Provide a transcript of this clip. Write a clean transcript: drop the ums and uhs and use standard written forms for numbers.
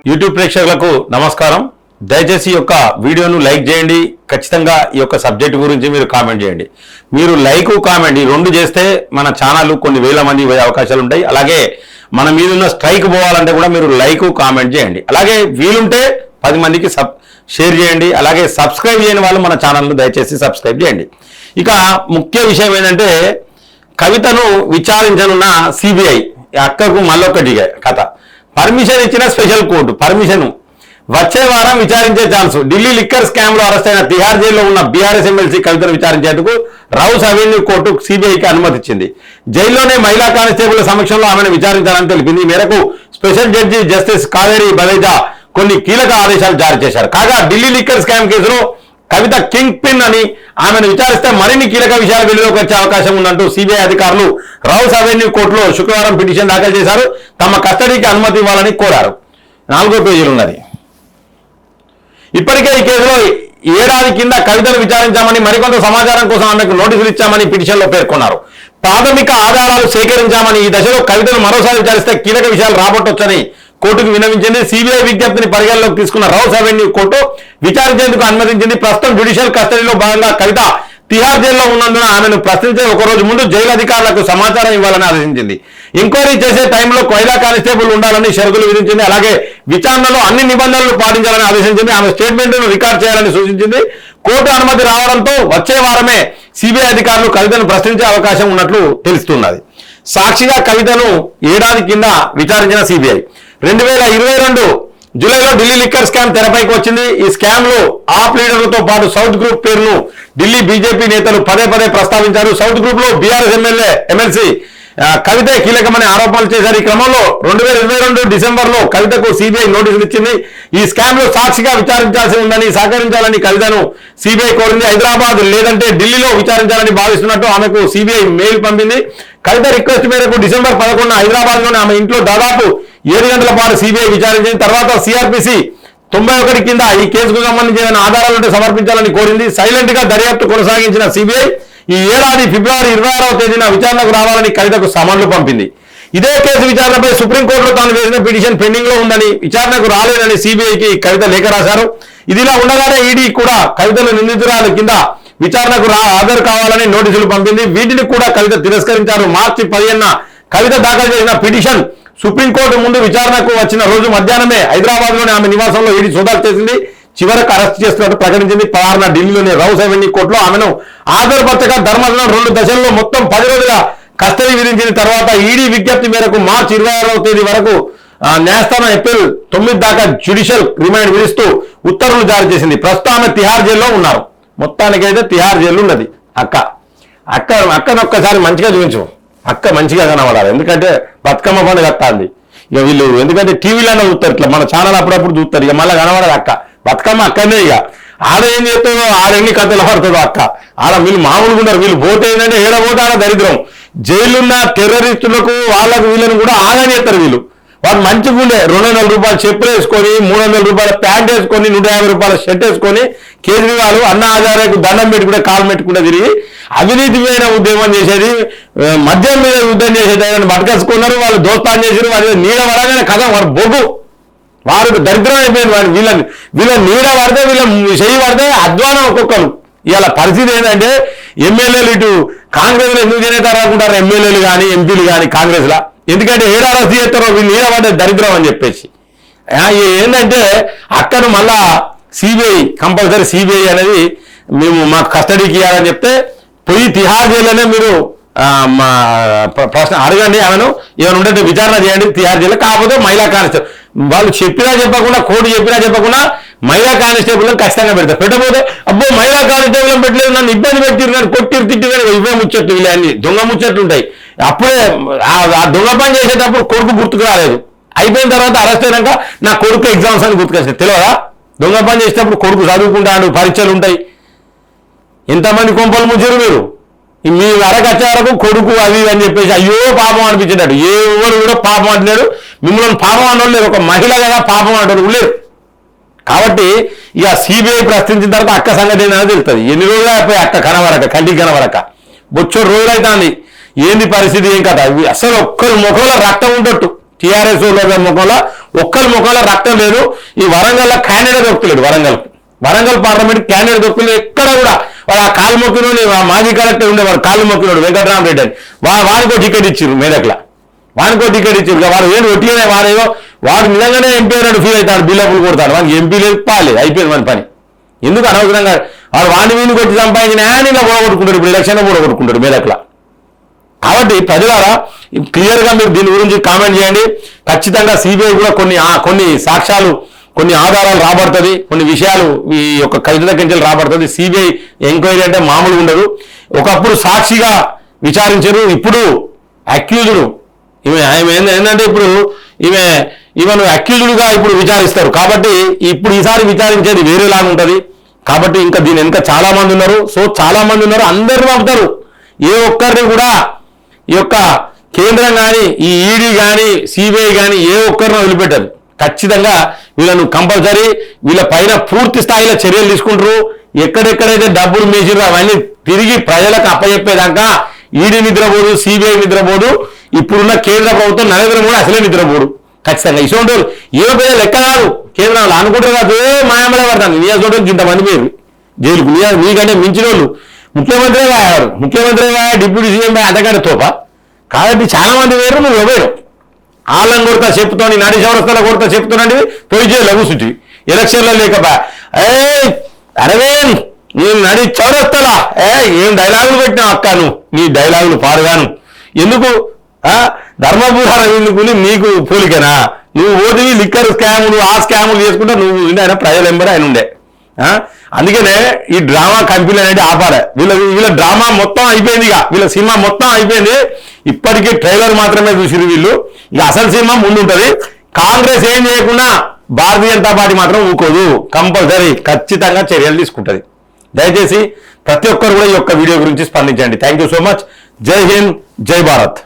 YouTube ప్రేక్షకులకు నమస్కారం. దయచేసి ఈ యొక్క వీడియోను లైక్ చేయండి. ఖచ్చితంగా ఈ యొక్క సబ్జెక్ట్ గురించి మీరు కామెంట్ చేయండి. మీరు లైక్ కామెంట్ ఈ రెండు చేస్తే మన ఛానల్ కొన్ని వేల మంది పోయే అవకాశాలు ఉంటాయి. అలాగే మన మీద ఉన్న స్ట్రైక్ పోవాలంటే కూడా మీరు లైక్ కామెంట్ చేయండి. అలాగే వీలుంటే 10 మందికి షేర్ చేయండి. అలాగే సబ్స్క్రైబ్ చేయని వాళ్ళు మన ఛానల్ను దయచేసి సబ్స్క్రైబ్ చేయండి. ఇక ముఖ్య విషయం ఏంటంటే కవితను విచారించనున్న సిబిఐ అక్కకు మళ్ళొక్కటి కథ. పర్మిషన్ ఇచ్చిన స్పెషల్ కోర్టు పర్మిషన్ వచ్చే వారం విచారించే ఛాన్స్. ఢిల్లీ లిక్కర్ స్కామ్ లో అరెస్ట్ అయిన తిహార్ జైల్లో ఉన్న బీఆర్ఎస్ ఎమ్మెల్సీ కవితను విచారించేందుకు రౌస్ అవెన్యూ కోర్టు సిబిఐకి అనుమతిచ్చింది. జైల్లోనే మహిళా కానిస్టేబుల్ సమక్షంలో ఆమెను విచారించాలని తెలిపింది. ఈ మేరకు స్పెషల్ జడ్జి జస్టిస్ కావేరి బలేజా కొన్ని కీలక ఆదేశాలు జారీ చేశారు. కాగా ఢిల్లీ లిక్కర్ స్కామ్ కేసులో కవిత కింగ్ పిన్ అని ఆమెను విచారిస్తే మరిన్ని కీలక విషయాలు వెలుగులోకి వచ్చే అవకాశం ఉందంటూ సిబిఐ అధికారులు రౌస్ అవెన్యూ కోర్టులో శుక్రవారం పిటిషన్ దాఖలు చేశారు. తమ కస్టడీకి అనుమతి ఇవ్వాలని కోరారు. 4వ పేజీలు ఉన్నది. ఇప్పటికే ఈ కేసులో ఏడాది కింద కవితను విచారించామని మరికొంత సమాచారం కోసం ఆమెకు నోటీసులు ఇచ్చామని పిటిషన్లో పేర్కొన్నారు. ప్రాథమిక ఆధారాలు సేకరించామని ఈ దశలో కవితను మరోసారి విచారిస్తే కీలక విషయాలు రాబట్టొచ్చని కోర్టుకు విన్నవించింది. సిబిఐ విజ్ఞప్తిని పరిగణలోకి తీసుకున్న రౌస్ అవెన్యూ కోర్టు విచారించేందుకు అనుమతించింది. ప్రస్తుతం జ్యుడిషియల్ కస్టడీలో భాగంగా కవిత తిహార్ జైల్లో ఉన్నందున ఆమెను ప్రశ్నించే ఒకరోజు ముందు జైలు అధికారులకు సమాచారం ఇవ్వాలని ఆదేశించింది. ఎంక్వైరీ చేసే టైంలో మహిళా కానిస్టేబుల్ ఉండాలని షరతులు విధించింది. అలాగే విచారణలో అన్ని నిబంధనలు పాటించాలని ఆదేశించింది. ఆమె స్టేట్మెంట్ను రికార్డ్ చేయాలని సూచించింది. కోర్టు అనుమతి రావడంతో వచ్చే వారమే సిబిఐ అధికారులు కవితను ప్రశ్నించే అవకాశం ఉన్నట్లు తెలుస్తున్నది. సాక్షిగా కవితను ఏడాది కింద విచారించిన సిబిఐ 2022 జూలైలో ఢిల్లీ లిక్కర్ స్కామ్ తెరపైకి వచ్చింది. ఈ స్కామ్ లో ఆప్ లీడర్లతో పాటు సౌత్ గ్రూప్ పేరును ఢిల్లీ బీజేపీ నేతలు పదే ప్రస్తావించారు. సౌత్ గ్రూప్ లో బీఆర్ఎస్ ఎమ్మెల్సీ కవిత కీలకమని ఆరోపణలు చేశారు. ఈ క్రమంలో 2022 డిసెంబర్లో కవితకు సిబిఐ నోటీసులు ఇచ్చింది. ఈ స్కామ్ లో సాక్షిగా విచారించాల్సి ఉందని సహకరించాలని కవితను సిబిఐ కోరింది. హైదరాబాద్ లేదంటే ఢిల్లీలో విచారించాలని భావిస్తున్నట్టు ఆమెకు సిబిఐ మెయిల్ పంపింది. కవిత రిక్వెస్ట్ మేరకు డిసెంబర్ 11 హైదరాబాద్ లోని ఆమె ఇంట్లో దాదాపు 7 గంటల పాటు సిబిఐ విచారించింది. తర్వాత సిఆర్పిసి 91 కింద ఈ కేసుకు సంబంధించిన ఆధారాలుంటే సమర్పించాలని కోరింది. సైలెంట్ గా దర్యాప్తు కొనసాగించిన సిబిఐ ఈ ఏడాది ఫిబ్రవరి 26వ తేదీన విచారణకు రావాలని కవితకు సమన్లు పంపింది. ఇదే కేసు విచారణపై సుప్రీంకోర్టులో తాను వేసిన పిటిషన్ పెండింగ్ లో ఉందని, విచారణకు రాలేదని సిబిఐకి కవిత లేఖ రాశారు. ఇదిలా ఉండగానే ఈడీ కూడా కవితను నిందితురాలు కింద విచారణకు హాజరు కావాలని నోటీసులు పంపింది. వీటిని కూడా కవిత తిరస్కరించారు. మార్చి 15న కవిత దాఖలు చేసిన పిటిషన్ సుప్రీంకోర్టు ముందు విచారణకు వచ్చిన రోజు మధ్యాహ్నమే హైదరాబాద్ లోని ఆమె నివాసంలో ఈడీ సోదాలు చేసింది. చివరకు అరెస్ట్ చేస్తున్నట్టు ప్రకటించింది. 16న ఢిల్లీలోని రౌస్ అవెన్యూ కోర్టులో ఆమెను హాజరుపరచగా ధర్మాసనం 2 దశల్లో మొత్తం 10 రోజుల కస్టడీ విధించిన తర్వాత ఈడీ విజ్ఞప్తి మేరకు మార్చి 26వ తేదీ వరకు న్యాయస్థానం ఏప్రిల్ 9 దాకా జ్యుడిషియల్ రిమాండ్ విధిస్తూ ఉత్తర్వులు జారీ చేసింది. ప్రస్తుతం ఆమె తిహార్ జైల్లో ఉన్నారు. మొత్తానికైతే తిహార్ జైలు ఉన్నది. అక్కను ఒక్కసారి మంచిగా చూపించు. అక్క మంచిగా కనబడాలి. ఎందుకంటే బతుకమ్మ పండుగ కట్టాలి. ఇక వీళ్ళు ఎందుకంటే టీవీలోనే చూస్తారు, ఇట్లా మన ఛానల్ అప్పుడప్పుడు చూస్తారు. ఇక మళ్ళీ కనబడదు అక్క. బతుకమ్మ అక్కనే. ఇక ఆడ ఏం చేస్తుందో ఆడెన్ని కథలు పడుతుందో అక్క. ఆడ వీళ్ళు మామూలుగా ఉన్నారు. వీళ్ళు పోతే ఏంటంటే ఏడ పోతే ఆడ దరిద్రం. జైలున్న టెర్రరిస్టులకు వాళ్ళకు వీళ్ళని కూడా ఆగా చేస్తారు. వీళ్ళు వాళ్ళు మంచిగా ఉండే 200 రూపాయలు చెప్పులు వేసుకొని, 300 రూపాయల ప్యాంట్ వేసుకొని, 150 రూపాయల షర్ట్ వేసుకొని కేజ్రీవాల్ అన్నా హజారేకు దండం పెట్టుకుంటే కాలు పెట్టుకుంటే తిరిగి అవినీతిమైన ఉద్యమం చేసేది, మద్యం మీద యుద్ధం చేసేది ఆయన బతకసుకున్నారు. వాళ్ళు దోస్తాన్ చేసారు. వాళ్ళు నీడ పడగానే కథ వారు బొగ్గు వారు దరిద్రం అయిపోయింది. వాడు వీళ్ళ నీడ పడితే వీళ్ళ చెయ్యి పడితే అధ్వానం ఒక్కొక్కరు. ఇవాళ పరిస్థితి ఏంటంటే ఎమ్మెల్యేలు ఇటు కాంగ్రెస్ లో ఎందుకు చేనేత రాకుంటారు ఎమ్మెల్యేలు కానీ ఎంపీలు కానీ కాంగ్రెస్ లా. ఎందుకంటే ఏడు అరెస్ట్ చేస్తారో వీళ్ళు నీడ పడ్డే దరిద్రం అని చెప్పేసి ఏంటంటే అక్కను మళ్ళా సిబిఐ కంపల్సరీ సిబిఐ అనేది మేము మాకు కస్టడీకి ఇవ్వాలని చెప్తే పోయి తిహార్ జైల్లోనే మీరు ప్రశ్న అడగండి. ఆమెను ఏమైనా ఉంటే విచారణ చేయండి తిహార్ జైల్లో. కాకపోతే మహిళా కానిస్టేబుల్ వాళ్ళు చెప్పినా చెప్పకుండా, కోర్టు చెప్పినా చెప్పకుండా మహిళా కానిస్టేబుల్ ఖచ్చితంగా పెడతారు. పెట్టకపోతే అబ్బో మహిళా కానిస్టేబుల్ పెట్టలేదు, నన్ను ఇబ్బంది పెట్టిరు, నన్ను కొట్టిరు, తిట్టిరు, ఇవే ముచ్చట్లు. ఇలా అన్ని దొంగ ముచ్చట్లు ఉంటాయి. అప్పుడే ఆ దొంగ పని చేసేటప్పుడు కొడుకు గుర్తుకు రాలేదు. అయిపోయిన తర్వాత అరెస్ట్ అయినాక నా కొడుకు ఎగ్జామ్స్ అని గుర్తుకొచ్చింది. తెలియదా? దొంగ పని చేసేటప్పుడు కొడుకు చదువుకుంటాడు, పరీక్షలు ఉంటాయి. ఎంతమంది కొంపలు ముంచారు మీరు. మీ వరకు వచ్చే వరకు కొడుకు అవి అని చెప్పేసి అయ్యో పాపం అనిపించేటాడు. ఎవరు కూడా పాపం అంటున్నాడు. మిమ్మల్ని పాపం అనడం లేదు. ఒక మహిళ కదా పాపం అంటారు లేదు. కాబట్టి ఇక సిబిఐ ప్రశ్నించిన తర్వాత అక్క సంగతి ఏంటనే తెలుస్తుంది. ఎన్ని రోజులు అయిపోయి అక్క కనవరక, కంటికి కనవరక బొచ్చోడు రోజులు అవుతుంది. ఏంది పరిస్థితి, ఏం కదా. అసలు ఒక్కరు ముఖంలో రక్తం ఉండొట్టు. టీఆర్ఎస్ ముఖంలో ఒక్కరి ముఖంలో రక్తం లేదు. ఈ వరంగల్ క్యాండిడేట్ దొరుకుతలేడు. వరంగల్ పార్లమెంట్ క్యాండిడేట్ దొరుకుతలేదు ఎక్కడ కూడా. వాడు ఆ కాలు మొక్కినోడు మాజీ కలెక్టర్ ఉండేవాడు, కాళ్ళు మొక్కినోడు వెంకటరామరెడ్డి అని వాడికో టికెట్ ఇచ్చారు మేదక్ల, వాడికో టికెట్ ఇచ్చారు. వాడు ఏం ఒట్టిగానే వాడేదో వాడు నిజంగానే ఎంపీ అయినాడు ఫీల్ అవుతాడు, బిల్డప్లు కొడతాడు. వాడికి ఎంపీ లేదు పాలేదు, అయిపోయింది మన పని. ఎందుకు అనవసరంగా వాడు వాడిని వీడిని కొట్టి సంపాదించిన ఇంకా పోగొట్టుకుంటాడు. ఇప్పుడు ఎలక్షన్ పోగొట్టుకుంటాడు మేదక్ల. కాబట్టి ప్రజలారా క్లియర్గా మీరు దీని గురించి కామెంట్ చేయండి. ఖచ్చితంగా సిబిఐ కూడా కొన్ని సాక్ష్యాలు, కొన్ని ఆధారాలు రాబడుతుంది, కొన్ని విషయాలు ఈ యొక్క కవిత కించలు రాబడుతుంది. సిబిఐ ఎంక్వైరీ అంటే మామూలు ఉండదు. ఒకప్పుడు సాక్షిగా విచారించారు, ఇప్పుడు అక్యూజ్డ్ ఈమె ఏంటంటే ఇప్పుడు ఈమెను అక్యూజ్డ్గా ఇప్పుడు విచారిస్తారు. కాబట్టి ఇప్పుడు ఈసారి విచారించేది వేరేలాగా ఉంటుంది. కాబట్టి ఇంకా దీని వెనుక చాలా మంది ఉన్నారు. సో చాలా మంది ఉన్నారు, అందరిని పంపుతారు. ఏ ఒక్కరిని కూడా ఈ యొక్క కేంద్రం కానీ, ఈ ఈడీ కానీ, సిబిఐ కానీ ఏ ఒక్కరిని వదిలిపెట్టారు. ఖచ్చితంగా వీళ్ళను కంపల్సరీ వీళ్ళ పైన పూర్తి స్థాయిలో చర్యలు తీసుకుంటారు. ఎక్కడెక్కడైతే డబ్బులు మేసిరో అవన్నీ తిరిగి ప్రజలకు అప్పచెప్పేదాకా ఈడీ నిద్రపోదు, సిబిఐ నిద్రపోదు, ఇప్పుడున్న కేంద్ర ప్రభుత్వం నరేంద్ర మోడీ అసలే నిద్రపోడు. ఖచ్చితంగా ఇటువంటి ఏ పేద లెక్క కాదు. కేంద్రంలో అనుకుంటారు కాదు, మాయమలే పడతాను. నియోజకవర్గం ఇంతమంది మీరు జైలుకు మీకంటే మించిన వాళ్ళు ముఖ్యమంత్రి వాయారు, డిప్యూటీ సీఎం అంతకంటే తోప. కాబట్టి చాలా మంది వేరు, నువ్వు ఎవరు ఆళ్ళని కొడతా చెప్తాను, నడి చౌరస్తాలో కొడతా చెప్తానండి, పోయి జైలు కూర్చుంటి ఎలక్షన్లో లేకపోయా అరవే నేను నడి చౌరస్తాలా ఏం డైలాగులు పెట్టినావు అక్క, నువ్వు నీ డైలాగులు పాడుగాను ఎందుకు ధర్మపురాణం ఎందుకు నీకు పోలికనా? నువ్వు ఓటివి లిక్కర్ స్కాములు ఆ స్కాములు చేసుకుంటా నువ్వు ఆయన ప్రజల ఎంబర్ ఆయన ఉండే. అందుకనే ఈ డ్రామా కంపెనీ అనేది ఆపాలి. వీళ్ళ డ్రామా మొత్తం అయిపోయింది, ఇక వీళ్ళ సినిమా మొత్తం అయిపోయింది. ఇప్పటికీ ట్రైలర్ మాత్రమే చూసిరు వీళ్ళు. ఇక అసలు సినిమా ముందు ఉంటుంది. కాంగ్రెస్ ఏం చేయకుండా భారతీయ జనతా పార్టీ మాత్రం ఊకోదు, కంపల్సరీ ఖచ్చితంగా చర్యలు తీసుకుంటుంది. దయచేసి ప్రతి ఒక్కరు కూడా ఈ యొక్క వీడియో గురించి స్పందించండి. Thank you so much. జై హింద్, జై భారత్.